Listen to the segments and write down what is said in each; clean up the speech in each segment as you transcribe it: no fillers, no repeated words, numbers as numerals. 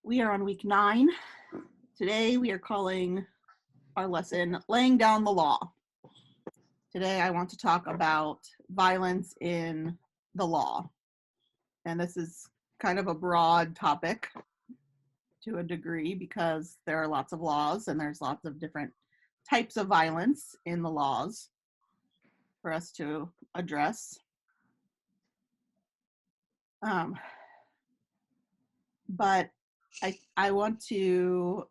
We are on week 9. Today we are calling our lesson Laying Down the Law. Today I want to talk about violence in the law. And this is kind of a broad topic to a degree because there are lots of laws and there's lots of different types of violence in the laws for us to address. But I want to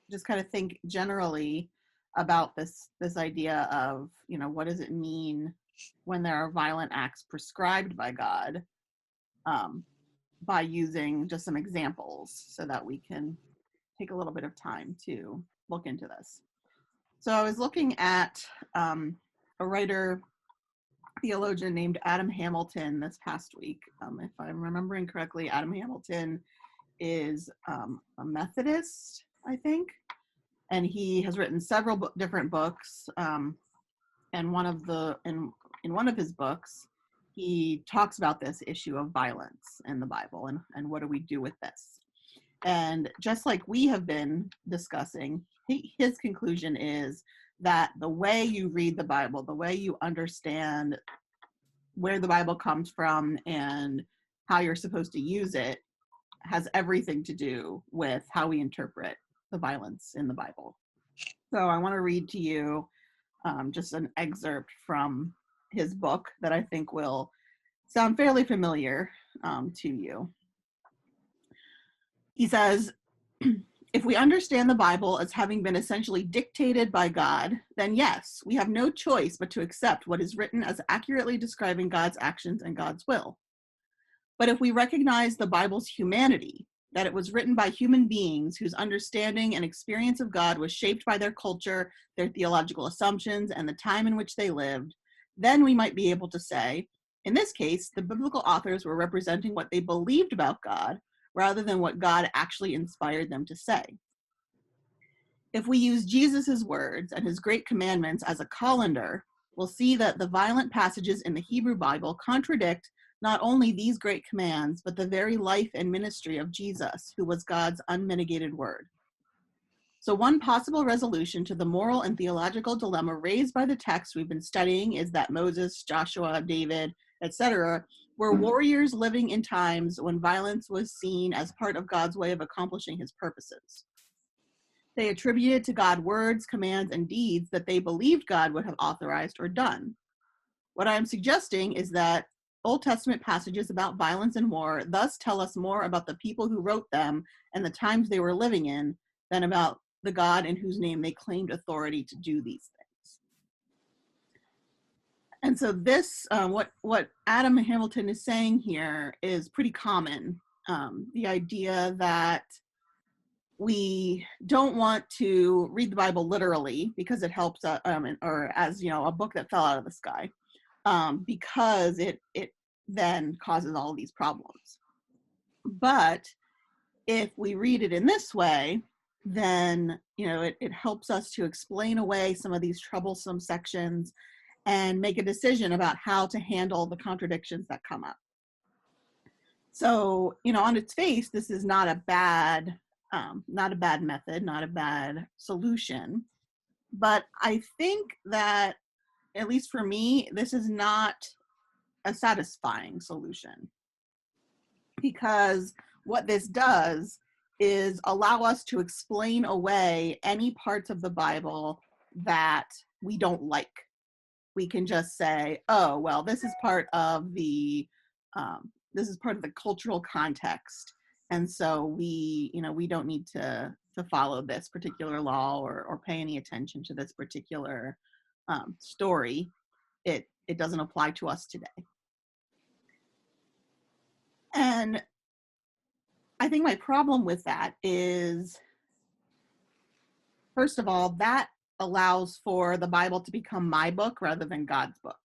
just kind of think generally about this idea of, what does it mean when there are violent acts prescribed by God, by using just some examples so that we can take a little bit of time to look into this. So I was looking at a writer, theologian named Adam Hamilton this past week. If I'm remembering correctly, Adam Hamilton is a Methodist, I think, and he has written several different books. And in one of his books, he talks about this issue of violence in the Bible and what do we do with this. And just like we have been discussing, his conclusion is that the way you read the Bible, the way you understand where the Bible comes from and how you're supposed to use it has everything to do with how we interpret the violence in the Bible. So I want to read to you just an excerpt from his book that I think will sound fairly familiar to you. He says, if we understand the Bible as having been essentially dictated by God, then yes, we have no choice but to accept what is written as accurately describing God's actions and God's will. But if we recognize the Bible's humanity, that it was written by human beings whose understanding and experience of God was shaped by their culture, their theological assumptions, and the time in which they lived, then we might be able to say, in this case, the biblical authors were representing what they believed about God rather than what God actually inspired them to say. If we use Jesus's words and his great commandments as a colander, we'll see that the violent passages in the Hebrew Bible contradict not only these great commands, but the very life and ministry of Jesus, who was God's unmitigated word. So one possible resolution to the moral and theological dilemma raised by the text we've been studying is that Moses, Joshua, David, etc., were warriors living in times when violence was seen as part of God's way of accomplishing his purposes. They attributed to God words, commands, and deeds that they believed God would have authorized or done. What I am suggesting is that Old Testament passages about violence and war thus tell us more about the people who wrote them and the times they were living in than about the God in whose name they claimed authority to do these things. And so this, what Adam Hamilton is saying here is pretty common. The idea that we don't want to read the Bible literally because it helps, or as a book that fell out of the sky, because it then causes all these problems. But if we read it in this way, then it helps us to explain away some of these troublesome sections and make a decision about how to handle the contradictions that come up. So, on its face, this is not a bad method, not a bad solution. But I think that, at least for me, this is not a satisfying solution. Because what this does is allow us to explain away any parts of the Bible that we don't like. We can just say, oh, well, this is part of the cultural context. And so we don't need to follow this particular law or pay any attention to this particular story. It doesn't apply to us today. And I think my problem with that is, first of all, that allows for the Bible to become my book rather than God's book.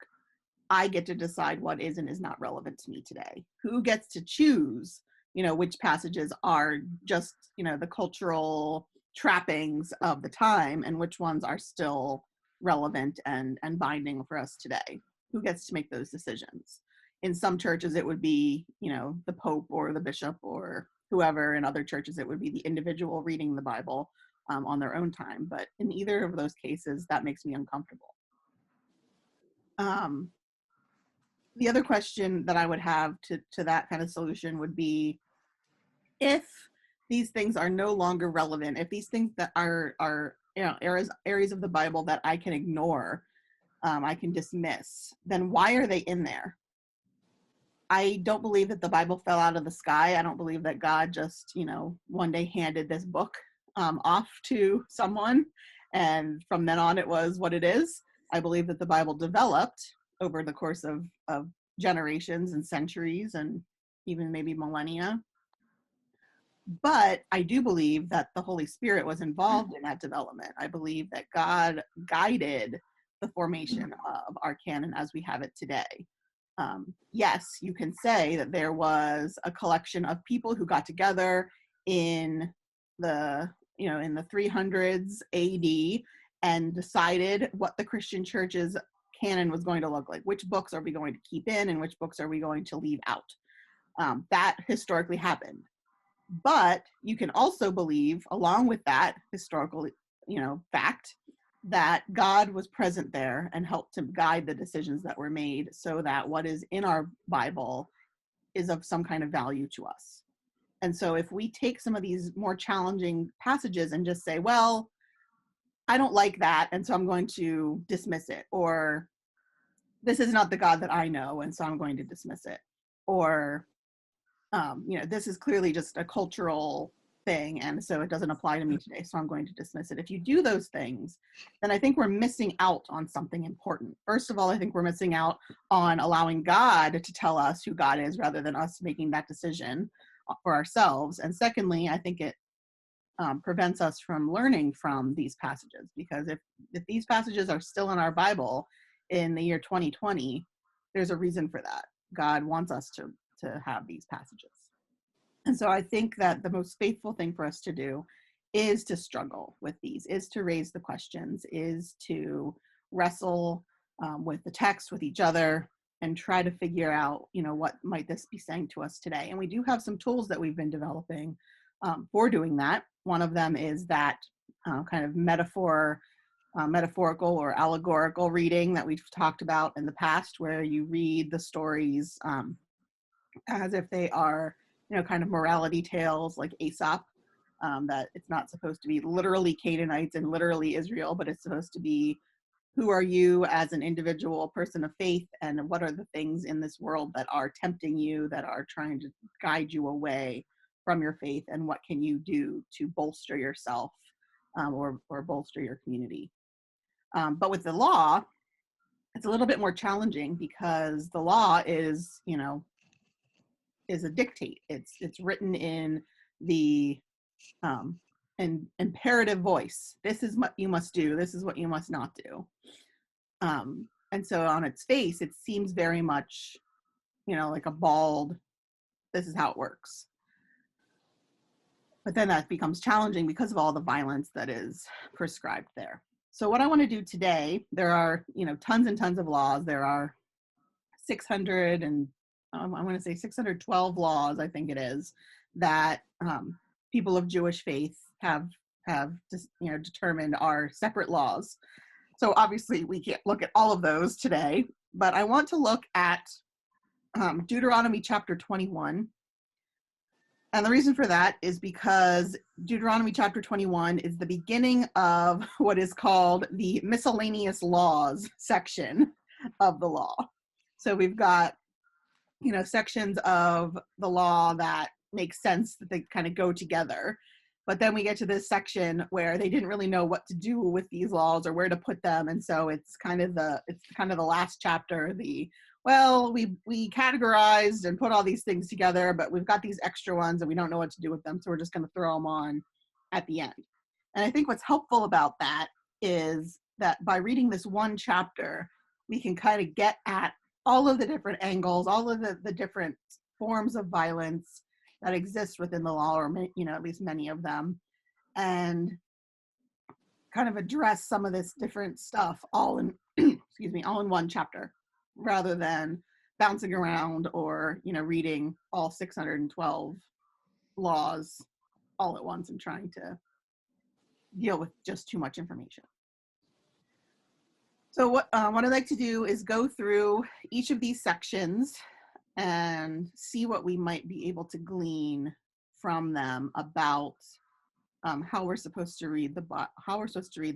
I get to decide what is and is not relevant to me today. Who gets to choose, which passages are just, the cultural trappings of the time and which ones are still relevant and binding for us today? Who gets to make those decisions? In some churches, it would be, the Pope or the bishop or whoever. In other churches, it would be the individual reading the Bible on their own time. But in either of those cases, that makes me uncomfortable. The other question that I would have to that kind of solution would be, if these things are no longer relevant, if these things that are areas of the Bible that I can ignore, I can dismiss, then why are they in there? I don't believe that the Bible fell out of the sky. I don't believe that God just, one day handed this book off to someone, and from then on it was what it is. I believe that the Bible developed over the course of generations and centuries and even maybe millennia. But I do believe that the Holy Spirit was involved in that development. I believe that God guided the formation of our canon as we have it today. Yes, you can say that there was a collection of people who got together in the 300s AD and decided what the Christian church's canon was going to look like. Which books are we going to keep in and which books are we going to leave out? That historically happened. But you can also believe, along with that historical, fact, that God was present there and helped to guide the decisions that were made so that what is in our Bible is of some kind of value to us. And so if we take some of these more challenging passages and just say, well, I don't like that, and so I'm going to dismiss it, or this is not the God that I know, and so I'm going to dismiss it, or this is clearly just a cultural thing, and so it doesn't apply to me today, so I'm going to dismiss it. If you do those things, then I think we're missing out on something important. First of all, I think we're missing out on allowing God to tell us who God is rather than us making that decision for ourselves. And secondly, I think it prevents us from learning from these passages, because if these passages are still in our Bible in the year 2020, there's a reason for that. God wants us to have these passages. And so I think that the most faithful thing for us to do is to struggle with these, is to raise the questions, is to wrestle with the text, with each other, and try to figure out, what might this be saying to us today. And we do have some tools that we've been developing for doing that. One of them is that kind of metaphorical or allegorical reading that we've talked about in the past, where you read the stories as if they are, kind of morality tales like Aesop, that it's not supposed to be literally Canaanites and literally Israel, but it's supposed to be, who are you as an individual person of faith, and what are the things in this world that are tempting you, that are trying to guide you away from your faith, and what can you do to bolster yourself or bolster your community. But with the law, it's a little bit more challenging, because the law is a dictate. It's written in the an imperative voice. This is what you must do. This is what you must not do. And so on its face, it seems very much, like a bald, this is how it works. But then that becomes challenging because of all the violence that is prescribed there. So what I want to do today, there are, tons and tons of laws. There are 600 and I want to say 612 laws, I think it is, that people of Jewish faith have determined are separate laws. So obviously we can't look at all of those today, but I want to look at Deuteronomy chapter 21. And the reason for that is because Deuteronomy chapter 21 is the beginning of what is called the miscellaneous laws section of the law. So we've got sections of the law that make sense, that they kind of go together. But then we get to this section where they didn't really know what to do with these laws or where to put them. And so it's kind of the last chapter, we categorized and put all these things together, but we've got these extra ones and we don't know what to do with them. So we're just going to throw them on at the end. And I think what's helpful about that is that by reading this one chapter, we can kind of get at all of the different angles, all of the different forms of violence that exist within the law, or at least many of them, and kind of address some of this different stuff all in all in one chapter, rather than bouncing around or reading all 612 laws all at once and trying to deal with just too much information. So what I'd like to do is go through each of these sections and see what we might be able to glean from them about how we're supposed to read the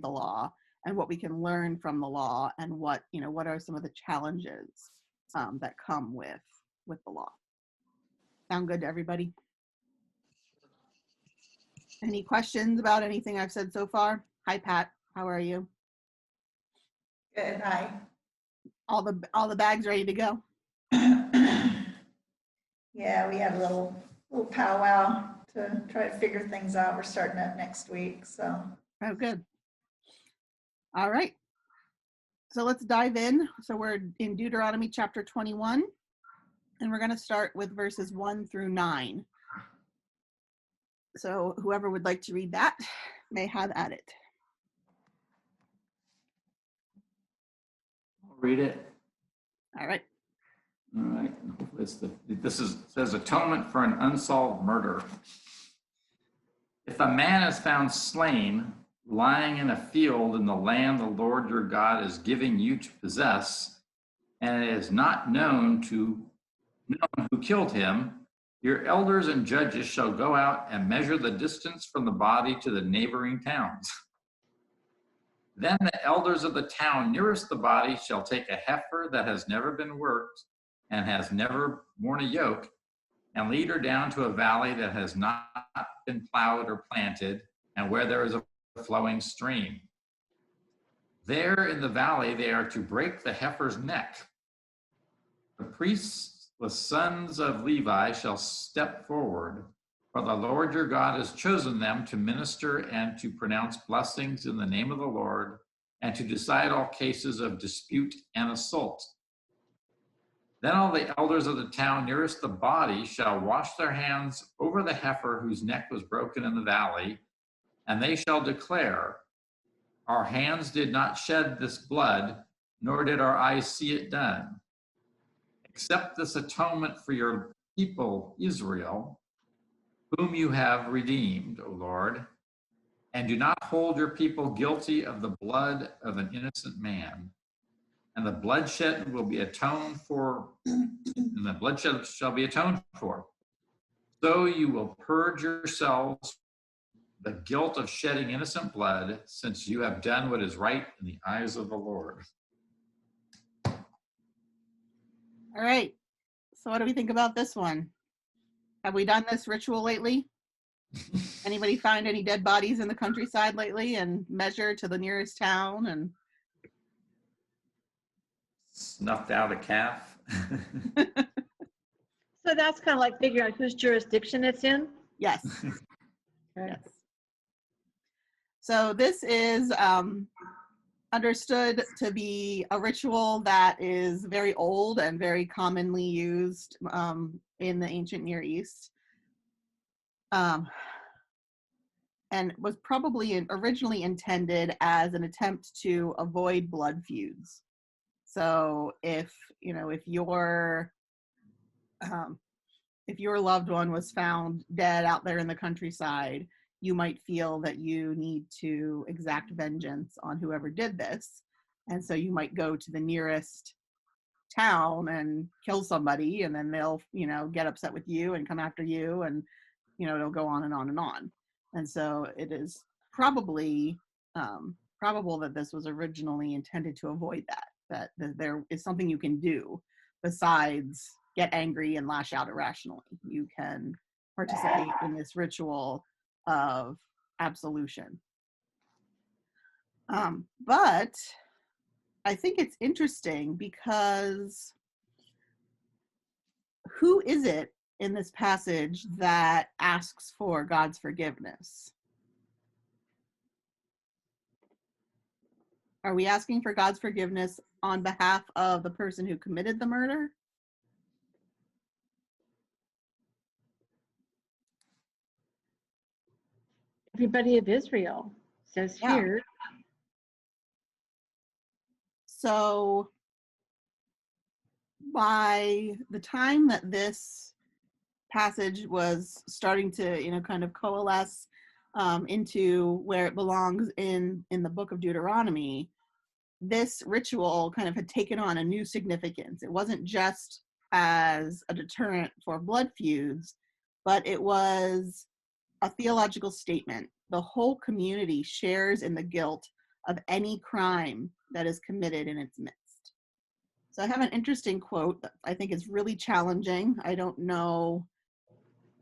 law, and what we can learn from the law, and what are some of the challenges that come with the law. Sound good to everybody? Any questions about anything I've said so far? Hi, Pat. How are you? Good. Hi. All the bags ready to go? Yeah, we had a little powwow to try to figure things out. We're starting up next week, so. Oh, good. All right. So let's dive in. So we're in Deuteronomy chapter 21, and we're going to start with verses 1 through 9. So whoever would like to read that may have at it. I'll read it. All right. All right. Says atonement for an unsolved murder. If a man is found slain, lying in a field in the land the Lord your God is giving you to possess, and it is not known who killed him, your elders and judges shall go out and measure the distance from the body to the neighboring towns. Then the elders of the town nearest the body shall take a heifer that has never been worked and has never borne a yoke, and lead her down to a valley that has not been plowed or planted, and where there is a flowing stream. There in the valley they are to break the heifer's neck. The priests, the sons of Levi, shall step forward, for the Lord your God has chosen them to minister and to pronounce blessings in the name of the Lord, and to decide all cases of dispute and assault. Then all the elders of the town nearest the body shall wash their hands over the heifer whose neck was broken in the valley, and they shall declare, our hands did not shed this blood, nor did our eyes see it done. Accept this atonement for your people Israel, whom you have redeemed, O Lord, and do not hold your people guilty of the blood of an innocent man. And the bloodshed will be atoned for, and the bloodshed shall be atoned for. So you will purge yourselves the guilt of shedding innocent blood, since you have done what is right in the eyes of the Lord. All right. So what do we think about this one? Have we done this ritual lately? Anybody find any dead bodies in the countryside lately and measure to the nearest town and Snuffed out a calf. So that's kind of like figuring out whose jurisdiction it's in? Yes. Okay. Yes. So this is understood to be a ritual that is very old and very commonly used in the ancient Near East, and was probably originally intended as an attempt to avoid blood feuds. So if your loved one was found dead out there in the countryside, you might feel that you need to exact vengeance on whoever did this. And so you might go to the nearest town and kill somebody, and then they'll, get upset with you and come after you, and, it'll go on and on and on. And so it is probably probable that this was originally intended to avoid that there is something you can do besides get angry and lash out irrationally. You can participate in this ritual of absolution. But I think it's interesting because who is it in this passage that asks for God's forgiveness? Are we asking for God's forgiveness on behalf of the person who committed the murder? Everybody of Israel says Yeah. here. So by the time that this passage was starting to, kind of coalesce into where it belongs in the book of Deuteronomy, this ritual kind of had taken on a new significance. It wasn't just as a deterrent for blood feuds, but it was a theological statement. The whole community shares in the guilt of any crime that is committed in its midst. So I have an interesting quote that I think is really challenging. I don't know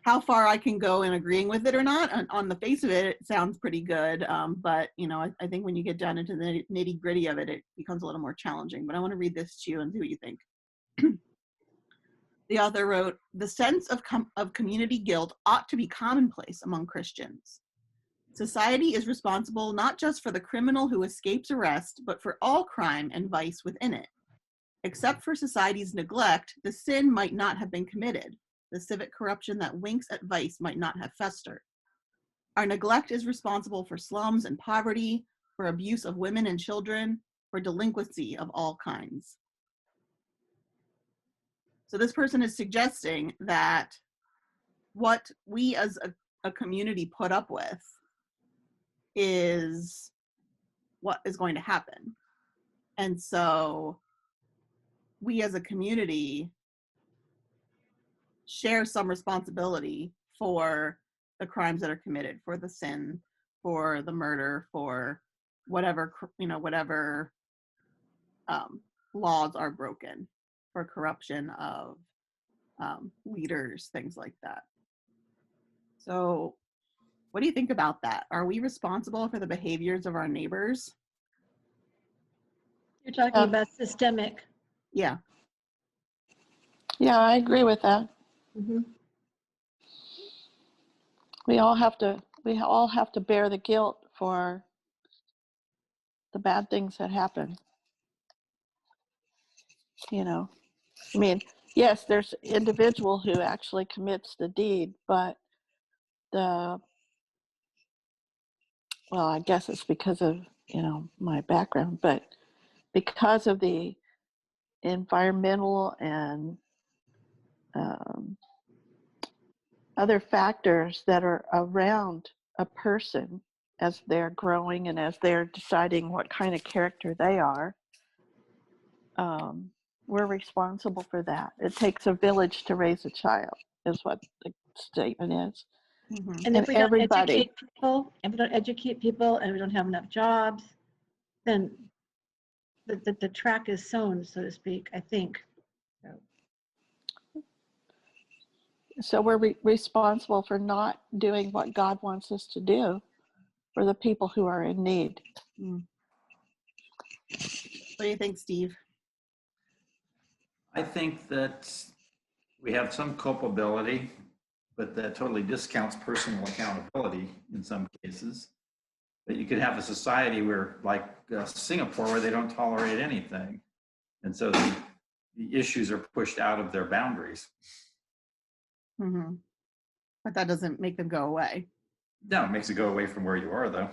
how far I can go in agreeing with it or not. On the face of it, it sounds pretty good. But, I think when you get down into the nitty gritty of it, it becomes a little more challenging. But I want to read this to you and see what you think. The author wrote, "The sense of community guilt ought to be commonplace among Christians. Society is responsible not just for the criminal who escapes arrest, but for all crime and vice within it. Except for society's neglect, the sin might not have been committed. The civic corruption that winks at vice might not have festered. Our neglect is responsible for slums and poverty, for abuse of women and children, for delinquency of all kinds." So this person is suggesting that what we as a community put up with is what is going to happen. And so we as a community share some responsibility for the crimes that are committed, for the sin, for the murder, for whatever, whatever laws are broken, for corruption of leaders, things like that. So what do you think about that? Are we responsible for the behaviors of our neighbors? You're talking about systemic. Yeah. Yeah, I agree with that. Mhm. We all have to bear the guilt for the bad things that happen. I mean, yes, there's individual who actually commits the deed, but I guess it's because of, my background, but because of the environmental and other factors that are around a person as they're growing and as they're deciding what kind of character they are, we're responsible for that. It takes a village to raise a child, is what the statement is. Mm-hmm. And if And we don't everybody. educate people, and we don't have enough jobs, then the track is sown, so to speak, I think. So we're responsible for not doing what God wants us to do for the people who are in need. What do you think, Steve? I think that we have some culpability, but that totally discounts personal accountability in some cases. But you could have a society where, like Singapore, where they don't tolerate anything. And so the issues are pushed out of their boundaries. Mm-hmm. But that doesn't make them go away. No, it makes it go away from where you are, though.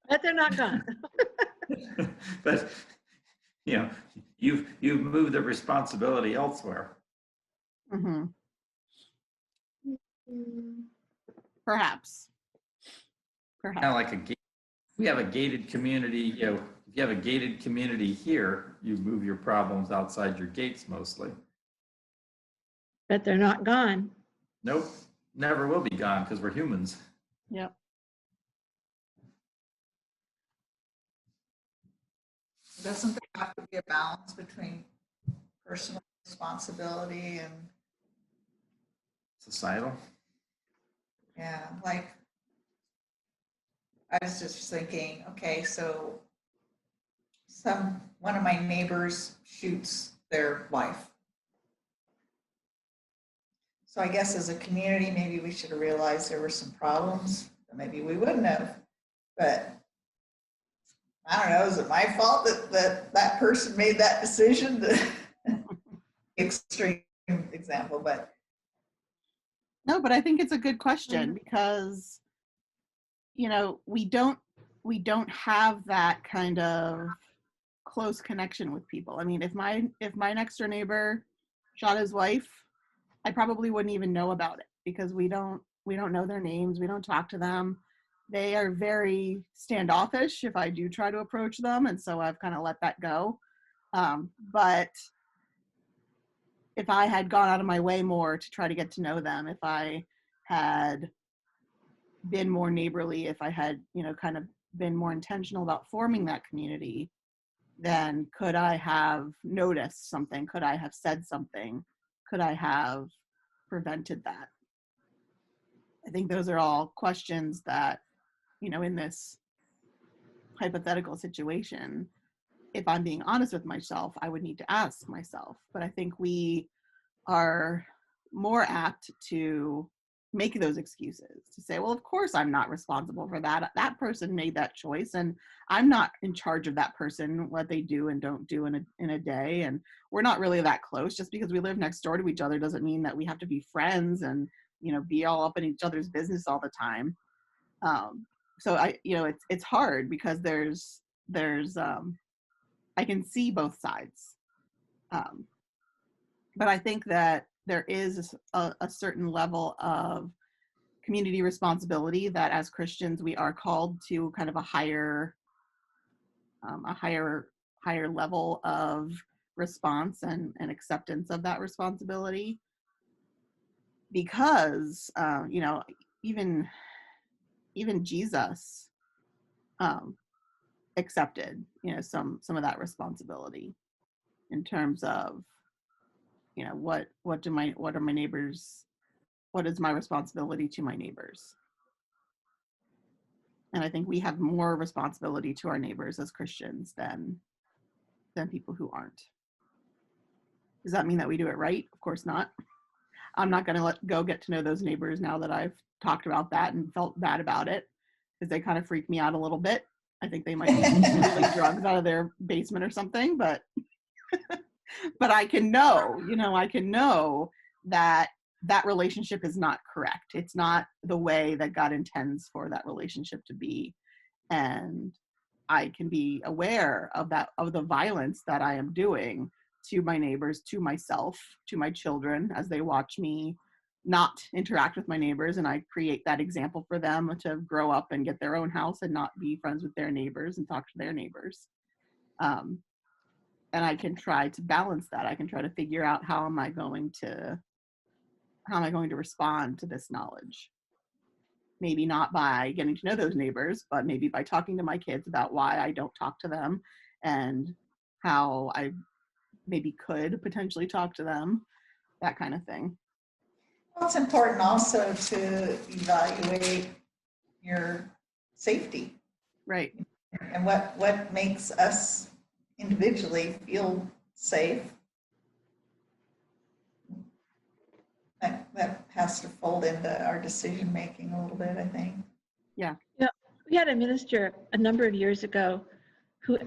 But they're not gone. But, you've moved the responsibility elsewhere. Mm-hmm. Perhaps. Kind of like we have a gated community, if you have a gated community here, you move your problems outside your gates mostly. But they're not gone. Nope, never will be gone because we're humans. Yep. Doesn't there have to be a balance between personal responsibility and, Societal. yeah, like, I was just thinking, okay, so one of my neighbors shoots their wife. So I guess as a community, maybe we should have realized there were some problems, or maybe we wouldn't have. But I don't know, is it my fault that person made that decision? Extreme example, but. No, but I think it's a good question because, we don't have that kind of close connection with people. I mean, if my next door neighbor shot his wife, I probably wouldn't even know about it because we don't know their names. We don't talk to them. They are very standoffish if I do try to approach them. And so I've kind of let that go. But if I had gone out of my way more to try to get to know them, if I had been more neighborly, if I had, kind of been more intentional about forming that community, then could I have noticed something? Could I have said something? Could I have prevented that? I think those are all questions that, in this hypothetical situation, if I'm being honest with myself, I would need to ask myself. But I think we are more apt to make those excuses, to say, well, of course I'm not responsible for that. That person made that choice and I'm not in charge of that person, what they do and don't do in a day. And we're not really that close. Just because we live next door to each other doesn't mean that we have to be friends and, be all up in each other's business all the time. So it's hard because there's I can see both sides. But I think that there is a certain level of community responsibility that as Christians we are called to kind of a higher level of response and acceptance of that responsibility, because even Jesus accepted some of that responsibility in terms of what are my neighbors, what is my responsibility to my neighbors. And I think we have more responsibility to our neighbors as Christians than people who aren't. Does that mean that we do it right? Of course not. I'm not going to get to know those neighbors now that I've talked about that and felt bad about it, because they kind of freak me out a little bit. I think they might be stealing drugs out of their basement or something, but I can know, that relationship is not correct. It's not the way that God intends for that relationship to be. And I can be aware of the violence that I am doing to my neighbors, to myself, to my children, as they watch me not interact with my neighbors, and I create that example for them to grow up and get their own house and not be friends with their neighbors and talk to their neighbors. And I can try to balance that. I can try to figure out how am I going to respond to this knowledge. Maybe not by getting to know those neighbors, but maybe by talking to my kids about why I don't talk to them and how I maybe could potentially talk to them, that kind of thing. Well, it's important also to evaluate your safety. Right. And what makes us individually feel safe. That has to fold into our decision making a little bit, I think. Yeah, we had a minister a number of years ago who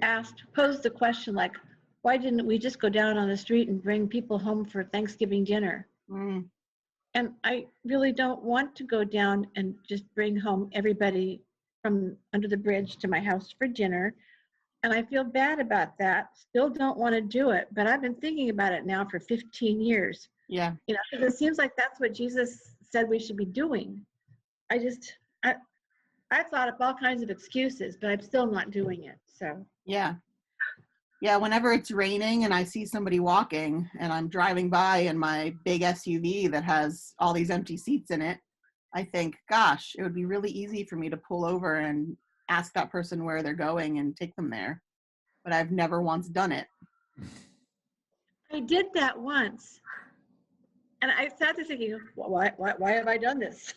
posed the question like, why didn't we just go down on the street and bring people home for Thanksgiving dinner? Mm. And I really don't want to go down and just bring home everybody from under the bridge to my house for dinner. And I feel bad about that. Still don't want to do it, but I've been thinking about it now for 15 years. Yeah. Because it seems like that's what Jesus said we should be doing. I thought of all kinds of excuses, but I'm still not doing it. So Yeah. Whenever it's raining and I see somebody walking and I'm driving by in my big SUV that has all these empty seats in it, I think, gosh, it would be really easy for me to pull over and ask that person where they're going and take them there. But I've never once done it. I did that once. And I sat there thinking, why have I done this?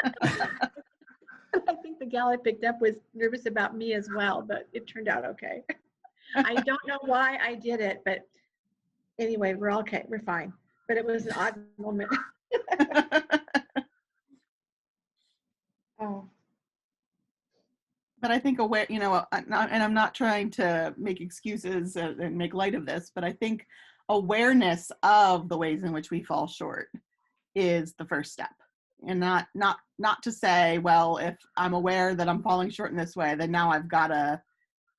I think the gal I picked up was nervous about me as well, but it turned out okay. I don't know why I did it, but anyway, we're okay. We're fine. But it was an odd moment. Oh. But I think and I'm not trying to make excuses and make light of this, but I think awareness of the ways in which we fall short is the first step. And not to say, well, if I'm aware that I'm falling short in this way, then now I've got to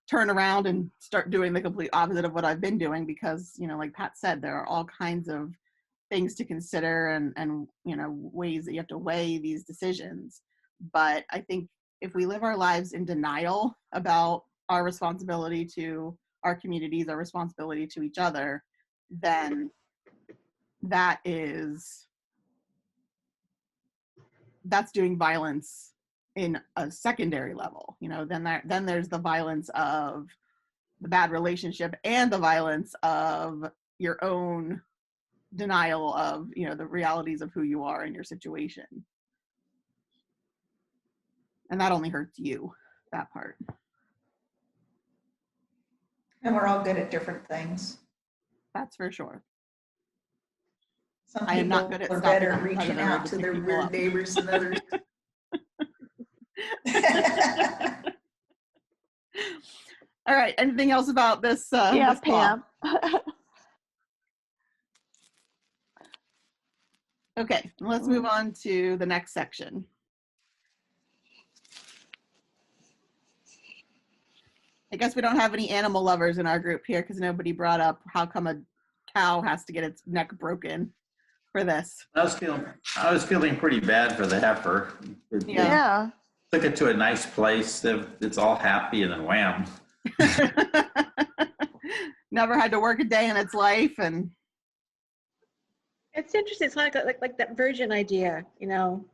turn around and start doing the complete opposite of what I've been doing, because, like Pat said, there are all kinds of things to consider and ways that you have to weigh these decisions. But I think if we live our lives in denial about our responsibility to our communities, our responsibility to each other, then that's doing violence in a secondary level. Then there's the violence of the bad relationship and the violence of your own denial of the realities of who you are in your situation, and that only hurts you, that part. And we're all good at different things. That's for sure. Some I am not people good at are stopping better a at reaching predator out to to pick their people weird up. neighbors than others. All right, anything else about this Yeah, this law? Pam. Okay, let's move on to the next section. I guess we don't have any animal lovers in our group here because nobody brought up how come a cow has to get its neck broken for this. I was feeling pretty bad for the heifer. Yeah. Took it to a nice place. It's all happy, and then wham. Never had to work a day in its life, and It's interesting. It's like that virgin idea, So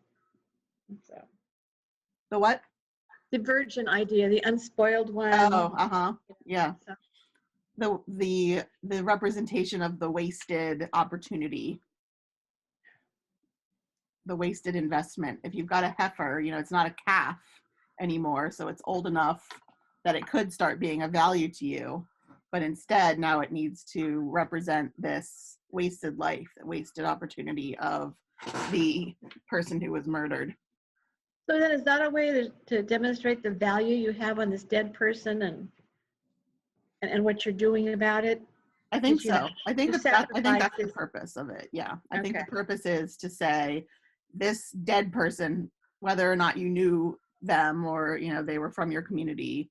the what? the virgin idea, the unspoiled one. Oh, yeah. So, The representation of the wasted opportunity, the wasted investment. If you've got a heifer, it's not a calf anymore, so it's old enough that it could start being of value to you, but instead now it needs to represent this wasted life, the wasted opportunity of the person who was murdered. so then is that a way to demonstrate the value you have on this dead person and what you're doing about it? I think Did you so. have- I think you that's the sacrifices- purpose of it. Yeah. I think the Okay. purpose is to say this dead person, whether or not you knew them or they were from your community,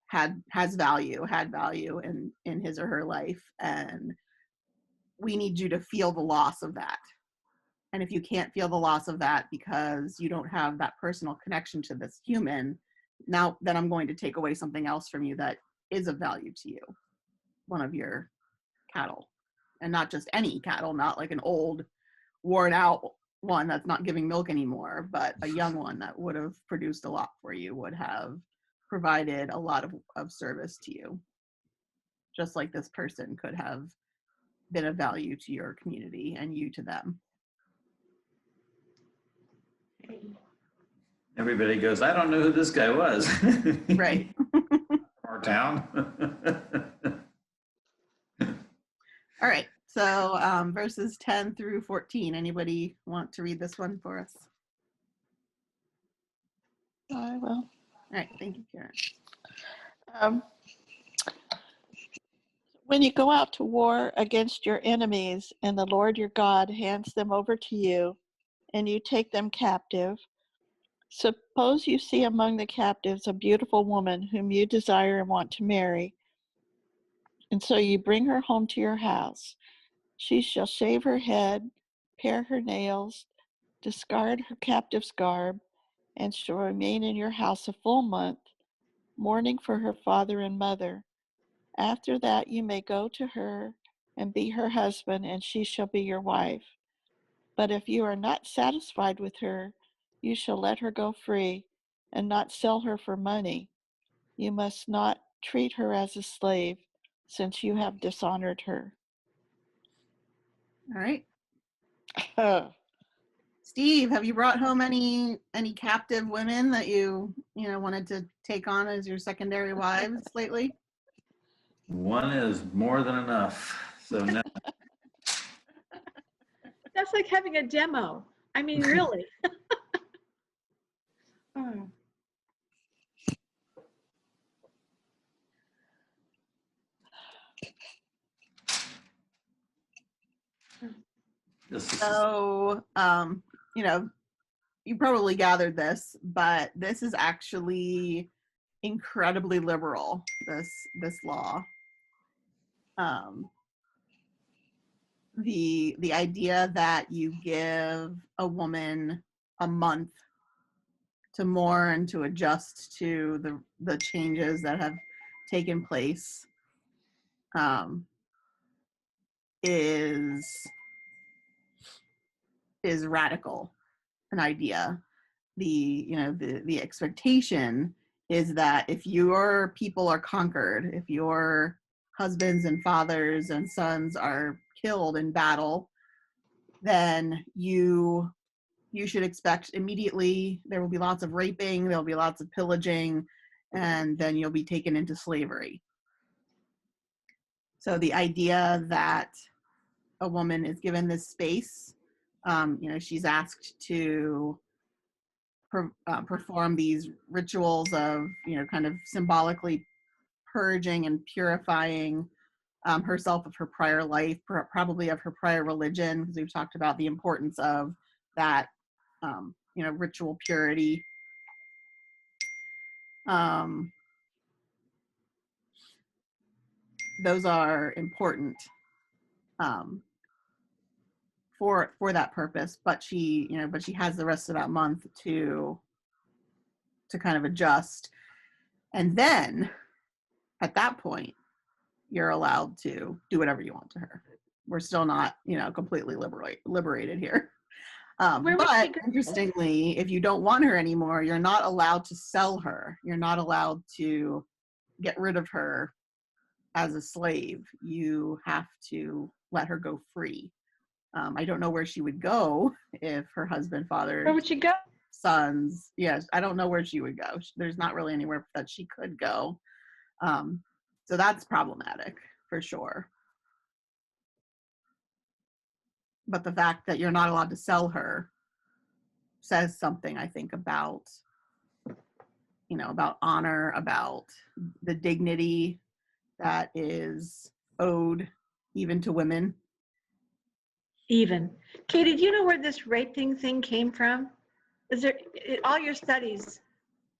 had value in his or her life, and we need you to feel the loss of that. And if you can't feel the loss of that because you don't have that personal connection to this human, then I'm going to take away something else from you that is of value to you, one of your cattle, and not just any cattle, not like an old worn out one that's not giving milk anymore, but a young one that would have produced a lot for you, would have provided a lot of service to you, just like this person could have been of value to your community and you to them. Everybody goes, I don't know who this guy was. Right. Our town. All right, so verses 10 through 14. Anybody want to read this one for us? I will. All right, thank you, Karen. When you go out to war against your enemies and the Lord your God hands them over to you and you take them captive, suppose you see among the captives a beautiful woman whom you desire and want to marry, and so you bring her home to your house. She shall shave her head, pare her nails, discard her captive's garb, and shall remain in your house a full month, mourning for her father and mother. After that you may go to her and be her husband, and she shall be your wife. But if you are not satisfied with her, you shall let her go free, and not sell her for money. You must not treat her as a slave, since you have dishonored her. All right. Steve, have you brought home any captive women that you wanted to take on as your secondary wives lately? One is more than enough. So now, That's like having a demo. I mean, really. Oh. this is So, you probably gathered this, but this is actually incredibly liberal, this law. the idea that you give a woman a month to mourn, to adjust to the changes that have taken place, is radical, an idea. The expectation is that if your people are conquered, if your husbands and fathers and sons are killed in battle, then you should expect immediately there will be lots of raping, there'll be lots of pillaging, and then you'll be taken into slavery. So the idea that a woman is given this space, she's asked to perform these rituals of, kind of symbolically purging and purifying herself of her prior life, probably of her prior religion, because we've talked about the importance of that, ritual purity. Those are important for that purpose, but she has the rest of that month to kind of adjust, and then at that point you're allowed to do whatever you want to her. We're still not, completely liberated here. But interestingly, if you don't want her anymore, you're not allowed to sell her. You're not allowed to get rid of her as a slave. You have to let her go free. I don't know where she would go if her husband, father, Where would she go? sons. Yes, I don't know where she would go. There's not really anywhere that she could go. So that's problematic for sure. But the fact that you're not allowed to sell her says something, I think, about, about honor, about the dignity that is owed even to women. Even. Katie, do you know where this raping thing came from? Is there, in all your studies,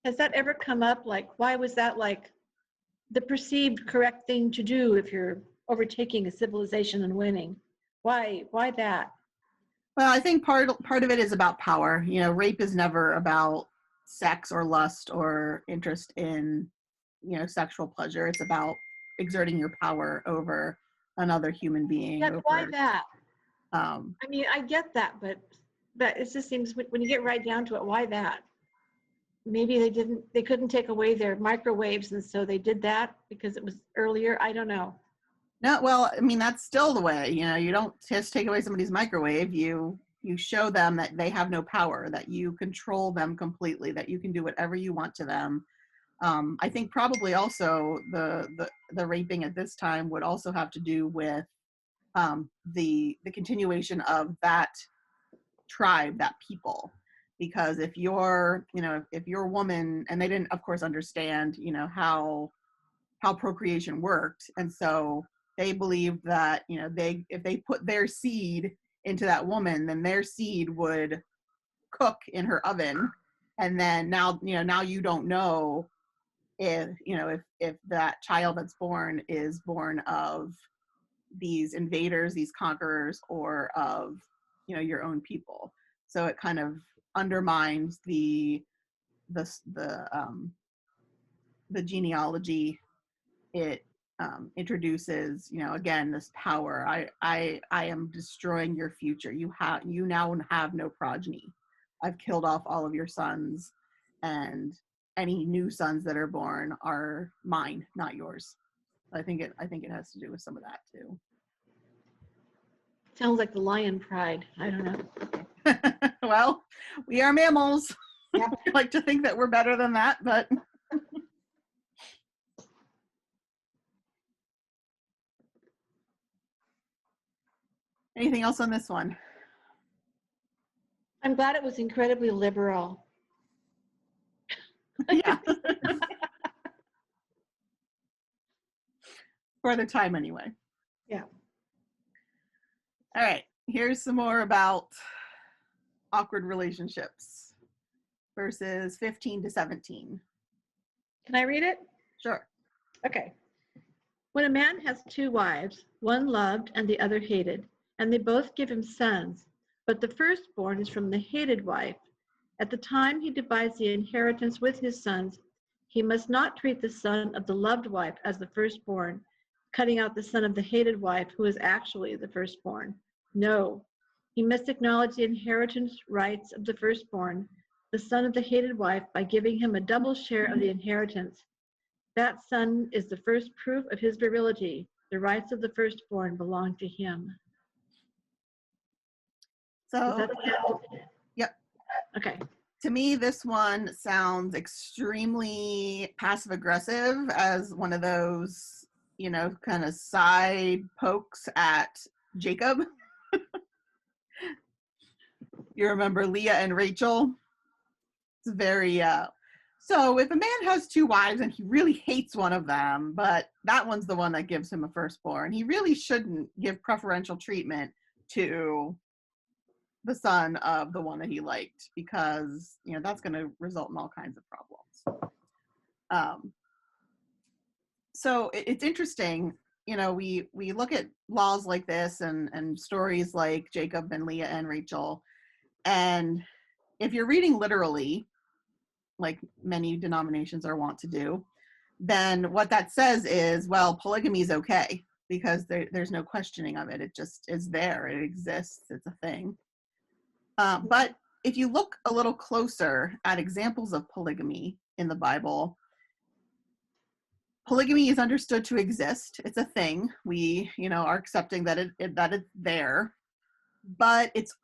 has that ever come up? Like, why was that like the perceived correct thing to do if you're overtaking a civilization and winning? Why that? Well, I think part of it is about power. Rape is never about sex or lust or interest in, sexual pleasure. It's about exerting your power over another human being. Yeah, why that? I mean, I get that, but it just seems when you get right down to it, why that? Maybe they couldn't take away their microwaves, and so they did that because it was earlier. I don't know. No, well, I mean, that's still the way. You don't just take away somebody's microwave. You show them that they have no power, that you control them completely, that you can do whatever you want to them. I think probably also the raping at this time would also have to do with the continuation of that tribe, that people. Because if you're a woman, and they didn't, of course, understand, how procreation worked, and so they believed that, if they put their seed into that woman, then their seed would cook in her oven, and then now you don't know if that child that's born is born of these invaders, these conquerors, or of your own people. So it kind of undermines the genealogy. It introduces, again, this power. I am destroying your future. You now have no progeny. I've killed off all of your sons, and any new sons that are born are mine, not yours. I think it has to do with some of that too. Sounds like the lion pride. I don't know. Well, we are mammals. Yeah. I like to think that we're better than that, but anything else on this one? I'm glad it was incredibly liberal. Yeah. For the time anyway. Yeah. All right, here's some more about awkward relationships, verses 15 to 17. Can I read it? Sure. Okay. When a man has two wives, one loved and the other hated, and they both give him sons. But the firstborn is from the hated wife. At the time he divides the inheritance with his sons, he must not treat the son of the loved wife as the firstborn, cutting out the son of the hated wife, who is actually the firstborn. No, he must acknowledge the inheritance rights of the firstborn, the son of the hated wife, by giving him a double share of the inheritance. That son is the first proof of his virility. The rights of the firstborn belong to him. Does So, that yep. Okay. To me, this one sounds extremely passive aggressive, as one of those, you know, kind of side pokes at Jacob. You remember Leah and Rachel? It's very, so if a man has two wives and he really hates one of them, but that one's the one that gives him a firstborn, he really shouldn't give preferential treatment to the son of the one that he liked, because, you know, that's going to result in all kinds of problems. So it's interesting, you know, we look at laws like this and stories like Jacob and Leah and Rachel, and if you're reading literally, like many denominations are wont to do, then what that says is, well, polygamy is okay, because there's no questioning of it. It just is there. It exists. It's a thing. But if you look a little closer at examples of polygamy in the Bible, polygamy is understood to exist. It's a thing. We, you know, are accepting that that it's there, but it's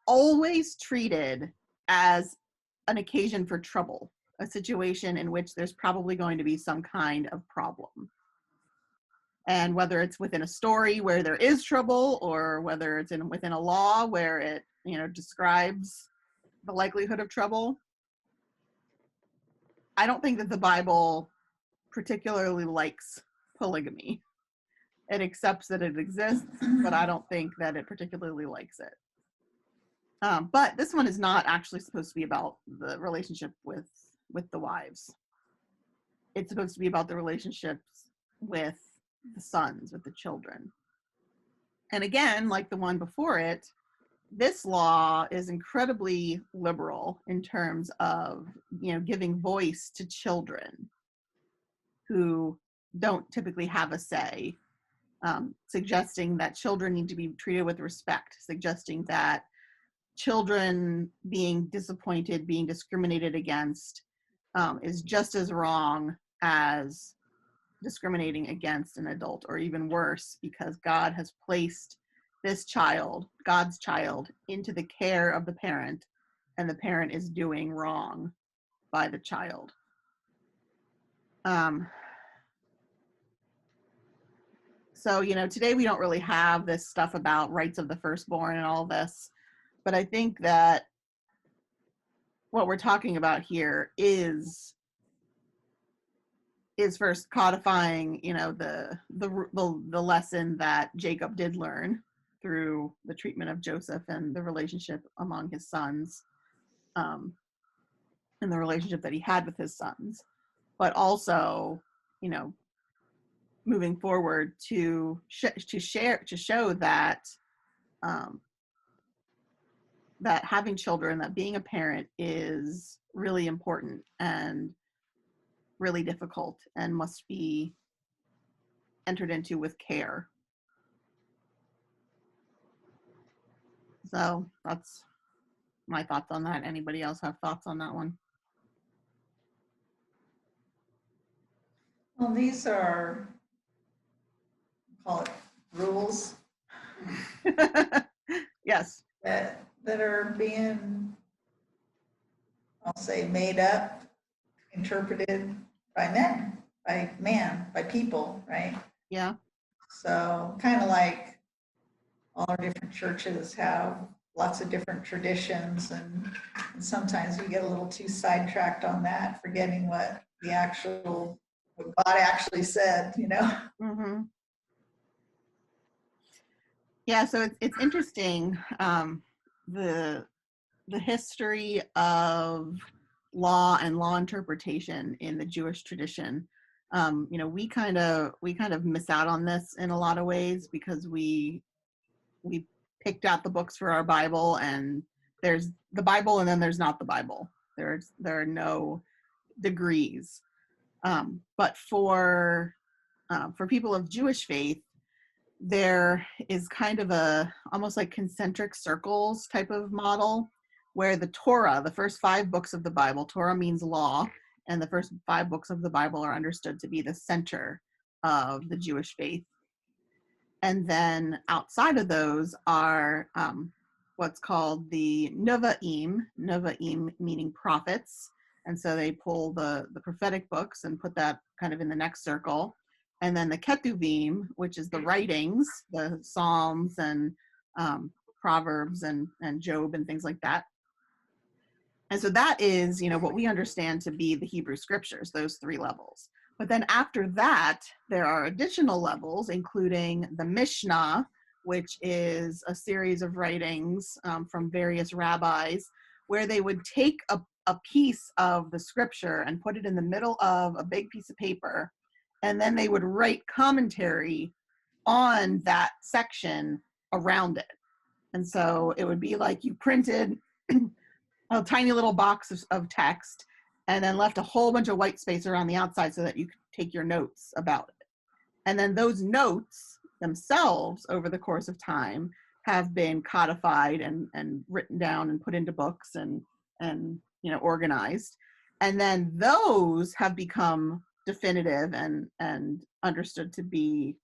always treated as an occasion for trouble, a situation in which there's probably going to be some kind of problem. And whether it's within a story where there is trouble, or whether it's within a law where it, you know, describes the likelihood of trouble, I don't think that the Bible particularly likes polygamy. It accepts that it exists, but I don't think that it particularly likes it. But this one is not actually supposed to be about the relationship with the wives. It's supposed to be about the relationships with the sons, with the children. And again, like the one before it, this law is incredibly liberal in terms of, you know, giving voice to children who don't typically have a say, suggesting that children need to be treated with respect, suggesting that children being disappointed, being discriminated against, is just as wrong as discriminating against an adult, or even worse, because God has placed this child, God's child, into the care of the parent, and the parent is doing wrong by the child. So, you know, today we don't really have this stuff about rights of the firstborn and all this, but I think that what we're talking about here is first codifying, you know, the lesson that Jacob did learn through the treatment of Joseph and the relationship among his sons, and the relationship that he had with his sons, but also, you know, moving forward to show that that having children, that being a parent is really important and really difficult and must be entered into with care. So that's my thoughts on that. Anybody else have thoughts on that one? Well, these are, call it rules Yes. that are being, I'll say, made up, interpreted by by people, right? Yeah. So kind of like all our different churches have lots of different traditions, and sometimes we get a little too sidetracked on that, forgetting what God actually said, you know? Mm-hmm. Yeah, so it's interesting, the history of law and law interpretation in the Jewish tradition. You know, we kind of miss out on this in a lot of ways, because we picked out the books for our Bible, and there's the Bible and then there's not the Bible. There are no degrees. But for people of Jewish faith, there is kind of a almost like concentric circles type of model where the Torah, the first 5 books of the Bible, Torah means law, and the first 5 books of the Bible are understood to be the center of the Jewish faith. And then outside of those are what's called the Nevi'im meaning prophets. And so they pull the prophetic books and put that kind of in the next circle. And then the Ketuvim, which is the writings, the Psalms and Proverbs and Job and things like that. And so that is, what we understand to be the Hebrew scriptures, those 3 levels. But then after that, there are additional levels, including the Mishnah, which is a series of writings from various rabbis, where they would take a piece of the scripture and put it in the middle of a big piece of paper, and then they would write commentary on that section around it. And so it would be like you printed a tiny little box of text and then left a whole bunch of white space around the outside so that you could take your notes about it. And then those notes themselves over the course of time have been codified and written down and put into books and organized. And then those have become definitive and understood to be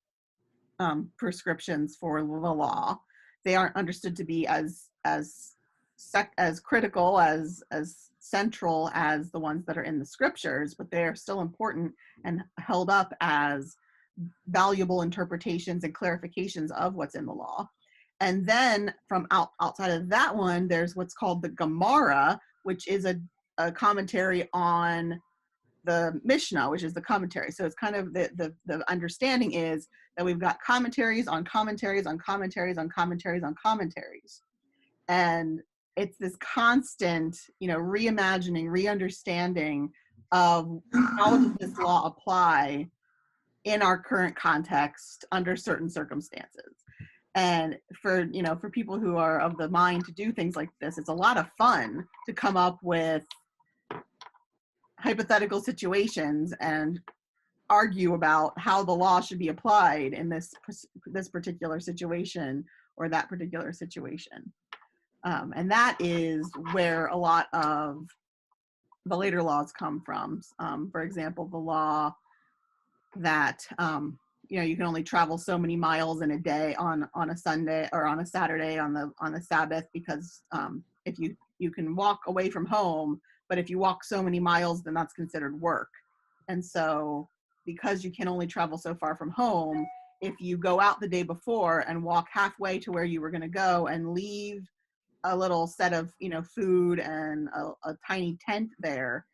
prescriptions for the law. They aren't understood to be as critical, as central as the ones that are in the scriptures, but they're still important and held up as valuable interpretations and clarifications of what's in the law. And then from outside of that one, there's what's called the Gemara, which is a commentary on the Mishnah, which is the commentary. So it's kind of the understanding is that we've got commentaries on commentaries on commentaries on commentaries on commentaries. And it's this constant, reimagining, re-understanding of how does this law apply in our current context under certain circumstances. And for people who are of the mind to do things like this, it's a lot of fun to come up with hypothetical situations and argue about how the law should be applied in this particular situation or that particular situation. And that is where a lot of the later laws come from. For example, the law that you can only travel so many miles in a day on a Sunday or on a Saturday on the Sabbath, because if you can walk away from home, but if you walk so many miles, then that's considered work. And so because you can only travel so far from home, if you go out the day before and walk halfway to where you were going to go and leave a little set of food and a tiny tent there,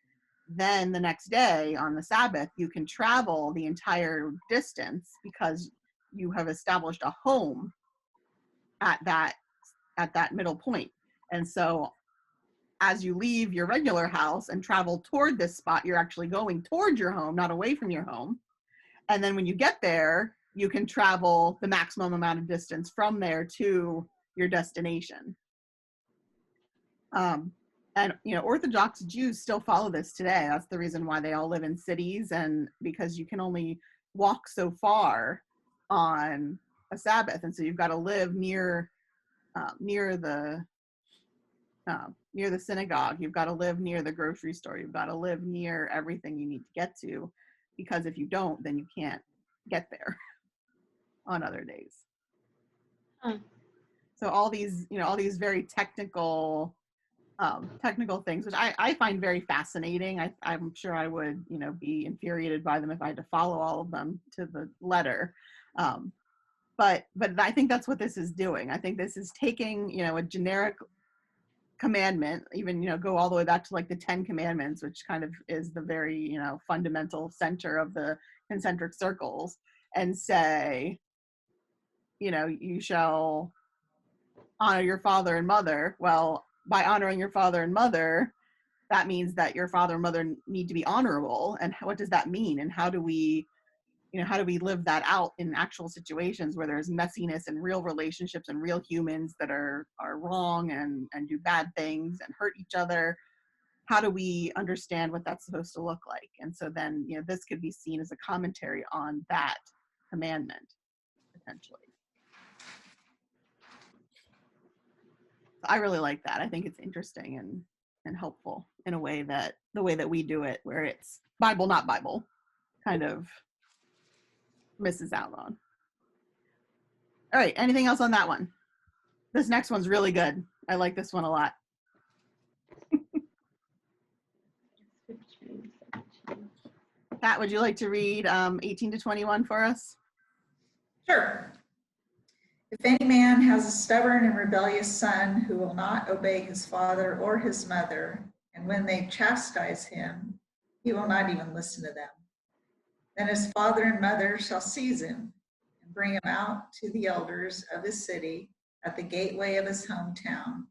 then the next day on the Sabbath you can travel the entire distance because you have established a home at that middle point. And so as you leave your regular house and travel toward this spot, you're actually going toward your home, not away from your home. And then when you get there, you can travel the maximum amount of distance from there to your destination. And Orthodox Jews still follow this today. That's the reason why they all live in cities, and because you can only walk so far on a Sabbath, and so you've got to live near the synagogue. You've got to live near the grocery store. You've got to live near everything you need to get to, because if you don't, then you can't get there on other days. So all these very technical things, which I find very fascinating. I'm sure I would, be infuriated by them if I had to follow all of them to the letter. But I think that's what this is doing. I think this is taking, a generic commandment, even, go all the way back to like the 10 Commandments, which kind of is the very, fundamental center of the concentric circles, and say, you shall honor your father and mother. Well, by honoring your father and mother, that means that your father and mother need to be honorable. And what does that mean? And how do we how do we live that out in actual situations where there's messiness and real relationships and real humans that are wrong and do bad things and hurt each other? How do we understand what that's supposed to look like? And so then, this could be seen as a commentary on that commandment, potentially. I really like that. I think it's interesting and helpful in a way that the way that we do it, where it's Bible, not Bible, kind of misses out on. All right. Anything else on that one? This next one's really good. I like this one a lot. Pat, would you like to read 18 to 21 for us? Sure. If any man has a stubborn and rebellious son who will not obey his father or his mother, and when they chastise him, he will not even listen to them, then his father and mother shall seize him and bring him out to the elders of his city at the gateway of his hometown.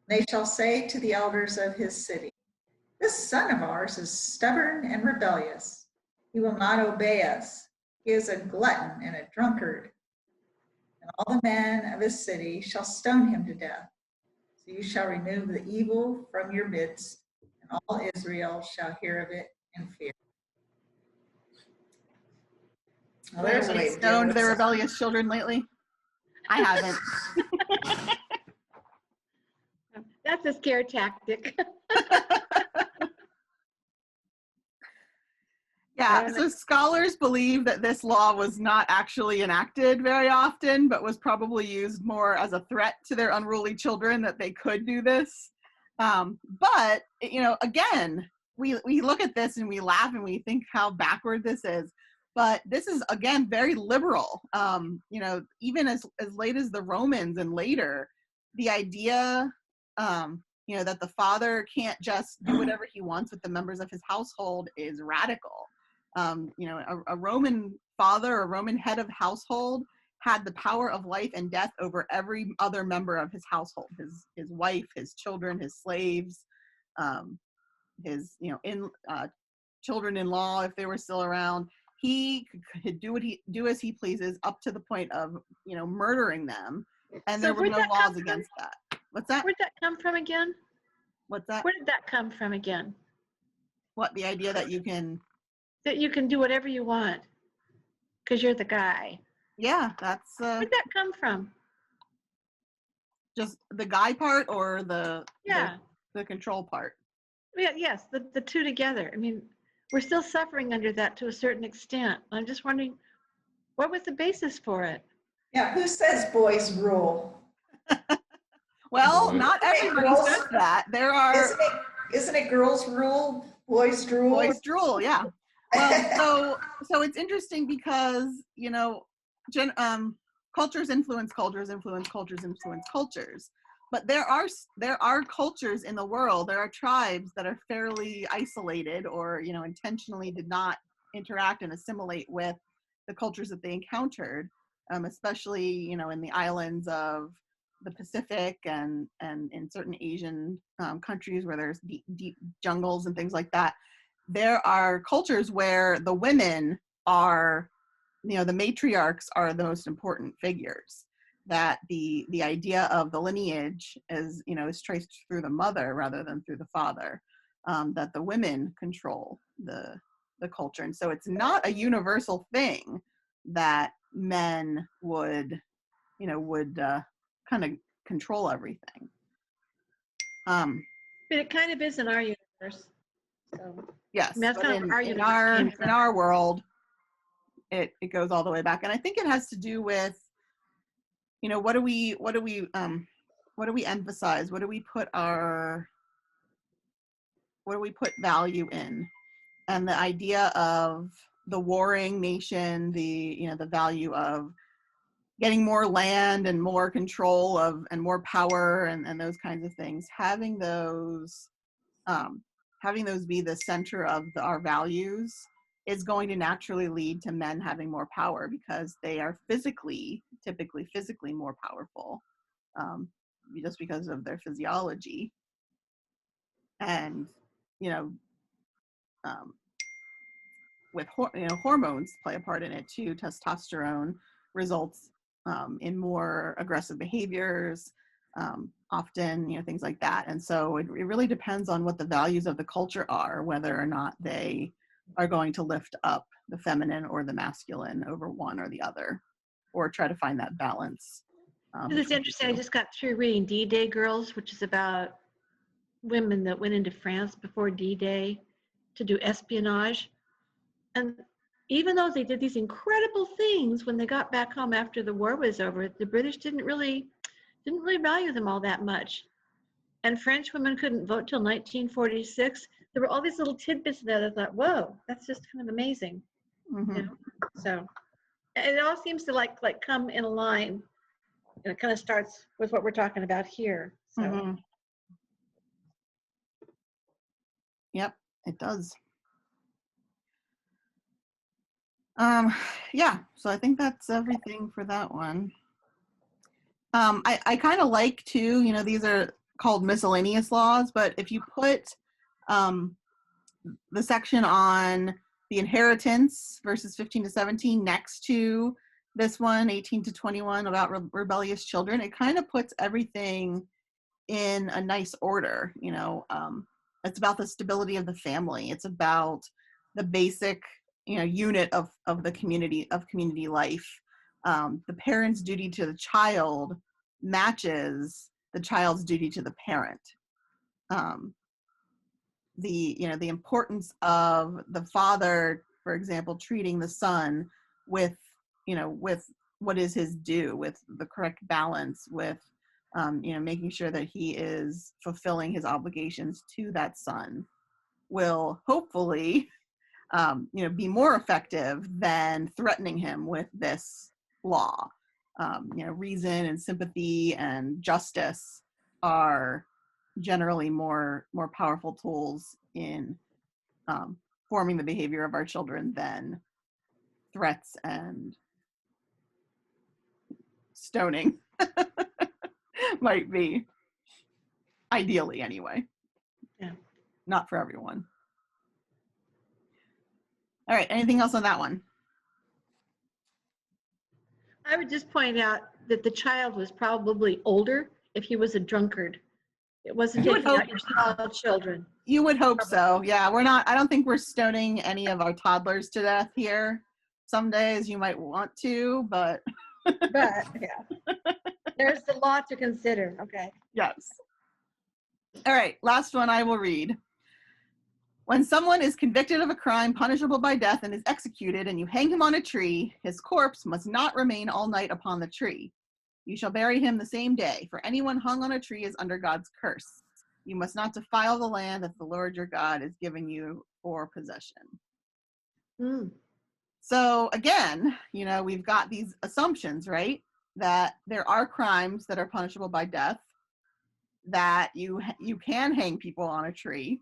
They shall say to the elders of his city, "This son of ours is stubborn and rebellious. He will not obey us. He is a glutton and a drunkard. And all the men of his city shall stone him to death. So you shall remove the evil from your midst, and all Israel shall hear of it and fear." Well, there's a way to deal stoned with their this. rebellious children lately? I haven't. That's a scare tactic. Yeah, so scholars believe that this law was not actually enacted very often, but was probably used more as a threat to their unruly children that they could do this. But, again, we look at this and we laugh and we think how backward this is. But this is, again, very liberal. Even as late as the Romans and later, the idea, that the father can't just do whatever he wants with the members of his household is radical. A Roman father, a Roman head of household had the power of life and death over every other member of his household, his wife, his children, his slaves, his, children-in-law, if they were still around. He could do as he pleases up to the point of, murdering them. And there So were where'd no that come laws from? against that. What's that? Where'd that come from again? What's that? Where did that come from again? What, the idea that you can, That you can do whatever you want because you're the guy. yeah, that's Where'd that come from? just the guy part or the Yeah. the control part. Yeah, yes, the two together. I mean, we're still suffering under that to a certain extent. I'm just wondering, what was the basis for it? Yeah, who says boys rule? Well, Boy. not everybody Girls- says that. There are Isn't it girls rule, boys drool? boys drool, yeah. Well, so it's interesting because cultures influence cultures, influence cultures, influence cultures. But there are cultures in the world. There are tribes that are fairly isolated, or intentionally did not interact and assimilate with the cultures that they encountered, especially in the islands of the Pacific and in certain Asian countries where there's deep jungles and things like that. There are cultures where the women are, the matriarchs are the most important figures. That the idea of the lineage is traced through the mother rather than through the father. That the women control the culture, and so it's not a universal thing that men would kind of control everything. But it kind of is in our universe. So Yes, that's but kind of where our in universe came from. our world, it goes all the way back, and I think it has to do with what do we emphasize? What do we put value in? And the idea of the warring nation, the value of getting more land and more control of and more power and those kinds of things, having those be the center of our values is going to naturally lead to men having more power because they are typically physically more powerful, just because of their physiology. And with hormones play a part in it too. Testosterone results in more aggressive behaviors, often, things like that. And so it really depends on what the values of the culture are, whether or not they are going to lift up the feminine or the masculine over one or the other, or try to find that balance. It's between the interesting. I two. just got through reading D-Day Girls, which is about women that went into France before D-Day to do espionage. And even though they did these incredible things when they got back home after the war was over, the British didn't really value them all that much. And French women couldn't vote till 1946. There were all these little tidbits there that I thought, whoa, that's just kind of amazing. Mhm. So it all seems to like come in a line, and it kind of starts with what we're talking about here. So Mhm. Yep, it does. Yeah, so I think that's everything for that one. I kind of like too, these are called miscellaneous laws, but if you put the section on the inheritance verses 15 to 17 next to this one, 18 to 21, about rebellious children, it kind of puts everything in a nice order. It's about the stability of the family. It's about the basic, unit of the community life. The parent's duty to the child matches the child's duty to the parent. The importance of the father, for example, treating the son with what is his due, with the correct balance, with making sure that he is fulfilling his obligations to that son, will hopefully be more effective than threatening him with this law. Reason and sympathy and justice are generally more powerful tools in forming the behavior of our children than threats and stoning might be, ideally anyway. Yeah. Not for everyone. All right, anything else on that one? I would just point out that the child was probably older if he was a drunkard. It wasn't You would taking out hope- your small children. You would hope so. Yeah, I don't think we're stoning any of our toddlers to death here. Some days you might want to, but But yeah, there's the law to consider. Okay. yes. All right, last one I will read. When someone is convicted of a crime punishable by death and is executed, and you hang him on a tree, his corpse must not remain all night upon the tree. You shall bury him the same day, for anyone hung on a tree is under God's curse. You must not defile the land that the Lord your God is giving you for possession. Mm. So again, we've got these assumptions, right? That there are crimes that are punishable by death, that you can hang people on a tree.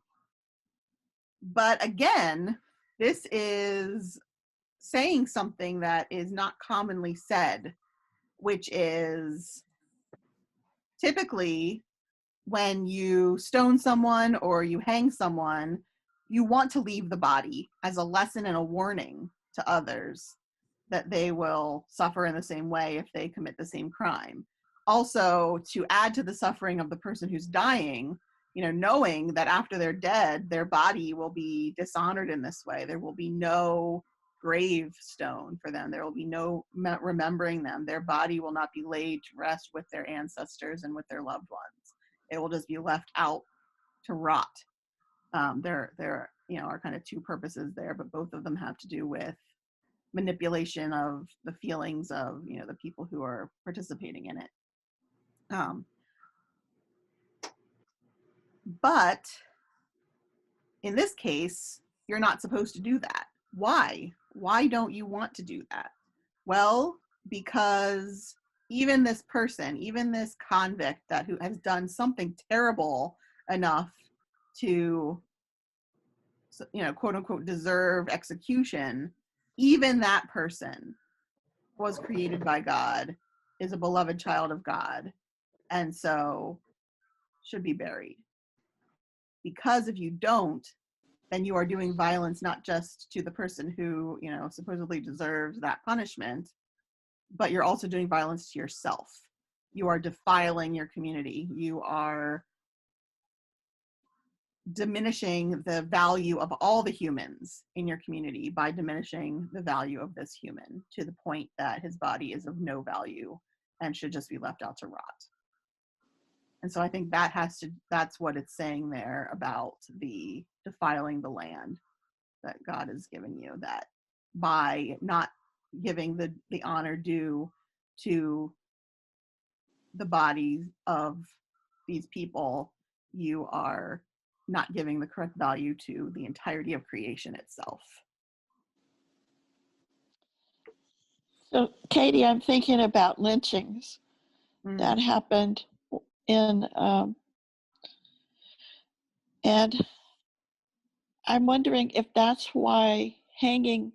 But again, this is saying something that is not commonly said, which is typically when you stone someone or you hang someone, you want to leave the body as a lesson and a warning to others that they will suffer in the same way if they commit the same crime. Also, to add to the suffering of the person who's dying, knowing that after they're dead, their body will be dishonored in this way. There will be no gravestone for them. There will be no remembering them. Their body will not be laid to rest with their ancestors and with their loved ones. It will just be left out to rot. There are kind of two purposes there, but both of them have to do with manipulation of the feelings of the people who are participating in it. But in this case, you're not supposed to do that. Why? Why don't you want to do that? Well, because even this person, even this convict who has done something terrible enough to, quote unquote, deserve execution, even that person was created by God, is a beloved child of God, and so should be buried. Because if you don't, then you are doing violence not just to the person who, you know, supposedly deserves that punishment, but you're also doing violence to yourself. You are defiling your community. You are diminishing the value of all the humans in your community by diminishing the value of this human to the point that his body is of no value and should just be left out to rot. And so I think that's what it's saying there about the defiling the land that God has given you, that by not giving the honor due to the bodies of these people, you are not giving the correct value to the entirety of creation itself. So, Katie, I'm thinking about lynchings that happened in, and I'm wondering if that's why hanging,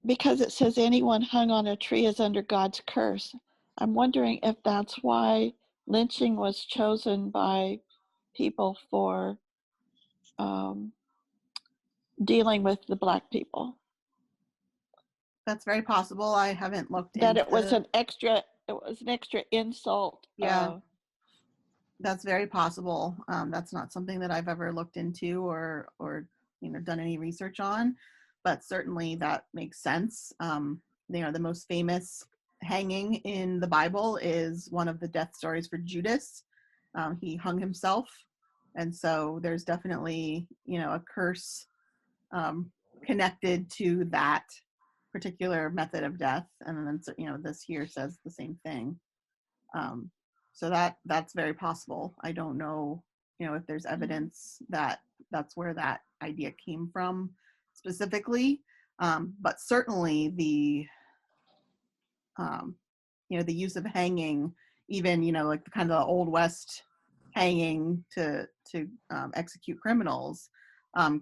because it says anyone hung on a tree is under God's curse. I'm wondering if that's why lynching was chosen by people for dealing with the Black people. That's very possible. I haven't looked That into it was an extra insult. Yeah, that's very possible. That's not something that I've ever looked into or you know, done any research on, but certainly that makes sense. You know, the most famous hanging in the Bible is one of the death stories for Judas. He hung himself, and so there's definitely, you know, a curse connected to that particular method of death. And then, you know, this here says the same thing. So that's very possible. I don't know, you know, if there's evidence that that's where that idea came from specifically, but certainly the you know, the use of hanging, even, you know, like the kind of the Old West hanging to execute criminals,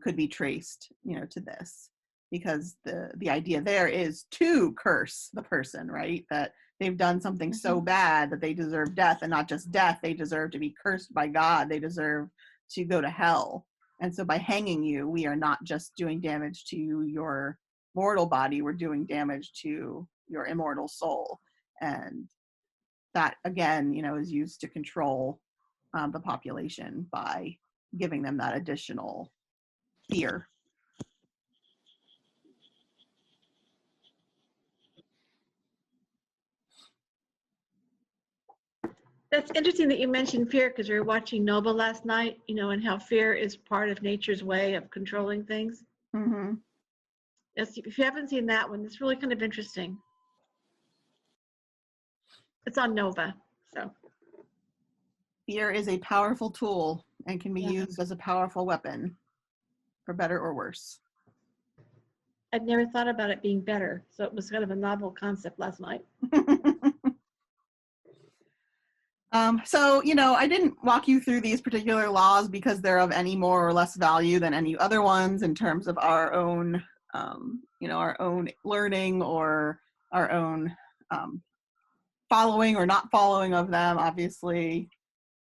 could be traced, you know, to this, because the idea there is to curse the person, right? That they've done something so bad that they deserve death, and not just death, they deserve to be cursed by God. They deserve to go to hell. And so by hanging you, we are not just doing damage to your mortal body, we're doing damage to your immortal soul. And that, again, you know, is used to control the population by giving them that additional fear. That's interesting that you mentioned fear, because we were watching Nova last night, you know, and how fear is part of nature's way of controlling things. Mm-hmm. Yes, if you haven't seen that one, it's really kind of interesting. It's on Nova, so. Fear is a powerful tool and can be Yeah. used as a powerful weapon, for better or worse. I'd never thought about it being better, so it was kind of a novel concept last night. So, you know, I didn't walk you through these particular laws because they're of any more or less value than any other ones in terms of our own, you know, our own learning or our own following or not following of them. Obviously,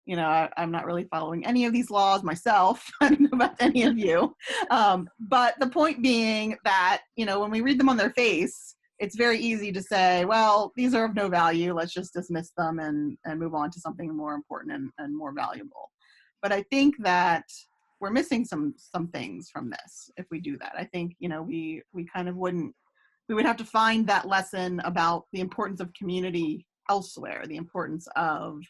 you know, I'm not really following any of these laws myself. I don't know about any of you. But the point being that, you know, when we read them on their face, it's very easy to say, well, these are of no value. Let's just dismiss them and move on to something more important and more valuable. But I think that we're missing some things from this if we do that. I think, you know, we kind of we would have to find that lesson about the importance of community elsewhere, the importance of,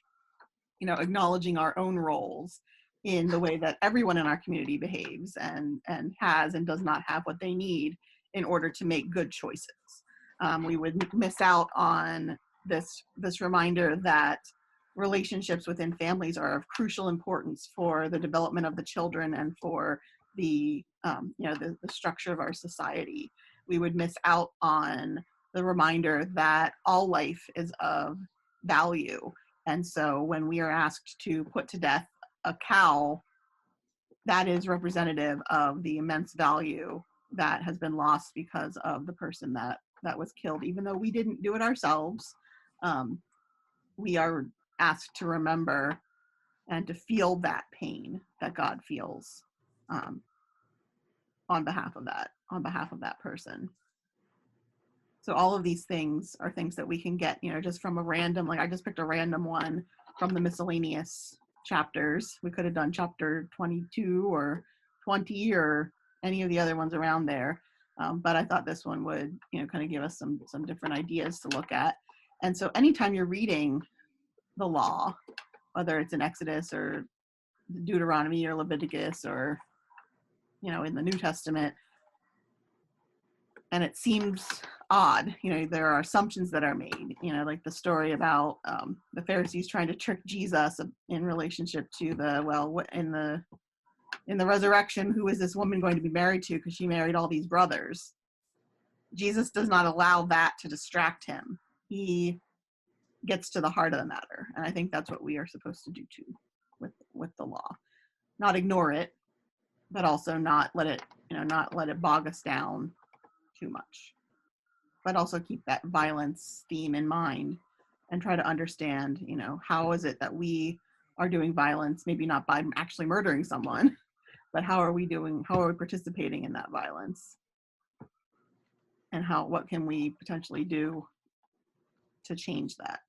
you know, acknowledging our own roles in the way that everyone in our community behaves and has and does not have what they need in order to make good choices. We would miss out on this reminder that relationships within families are of crucial importance for the development of the children and for the you know, the structure of our society. We would miss out on the reminder that all life is of value. And so when we are asked to put to death a cow, that is representative of the immense value that has been lost because of the person that was killed. Even though we didn't do it ourselves, we are asked to remember and to feel that pain that God feels on behalf of that person. So all of these things are things that we can get, just from a random, like I just picked a random one from the miscellaneous chapters. We could have done chapter 22 or 20 or any of the other ones around there. But I thought this one would, kind of give us some different ideas to look at. And so anytime you're reading the law, whether it's in Exodus or Deuteronomy or Leviticus or, in the New Testament, and it seems odd, there are assumptions that are made, like the story about the Pharisees trying to trick Jesus in relationship to in the resurrection, who is this woman going to be married to, because she married all these brothers. Jesus does not allow that to distract him. He gets to the heart of the matter, and I think that's what we are supposed to do too with the law. Not ignore it, but also not let it bog us down too much, but also keep that violence theme in mind and try to understand, how is it that we are doing violence, maybe not by actually murdering someone, but how are we participating in that violence, and what can we potentially do to change that.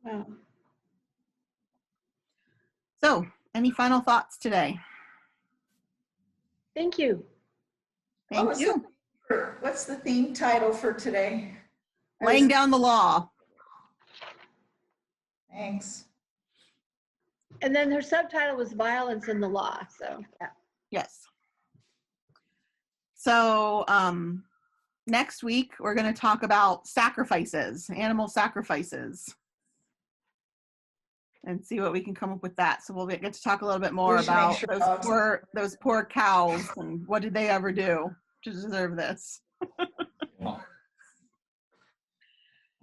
Wow. So, any final thoughts today? Thank you. Thank you. What's the theme title for today? Laying down the law. Thanks. And then her subtitle was Violence in the Law. So, yeah. Yes. So, next week we're going to talk about sacrifices, animal sacrifices, and see what we can come up with that. So we'll get to talk a little bit more about those poor cows and what did they ever do to deserve this. Yeah.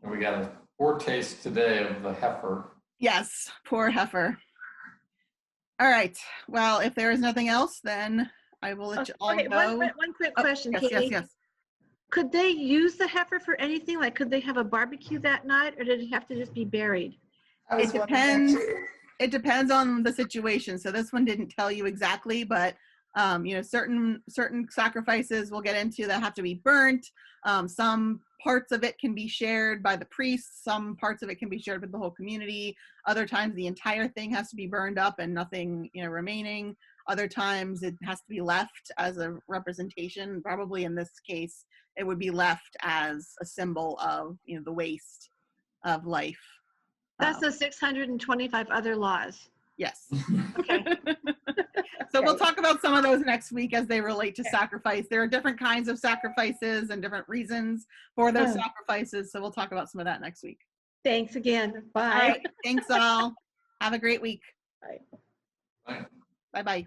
We got a foretaste today of the heifer. Yes, poor heifer. All right. Well, if there is nothing else, then I will let you all Okay, go. one quick question, Yes, Katie. yes. Could they use the heifer for anything? Like, could they have a barbecue that night, or did it have to just be buried? It depends. It depends on the situation. So this one didn't tell you exactly, but certain sacrifices we'll get into that have to be burnt. Some parts of it can be shared by the priests. Some parts of it can be shared with the whole community. Other times the entire thing has to be burned up and nothing remaining. Other times it has to be left as a representation. Probably in this case, it would be left as a symbol of the waste of life. That's the 625 other laws. Yes. Okay. So we'll talk about some of those next week as they relate to sacrifice. There are different kinds of sacrifices and different reasons for those sacrifices. So we'll talk about some of that next week. Thanks again. Bye. All right. Thanks all. Have a great week. Bye. Right. Bye-bye.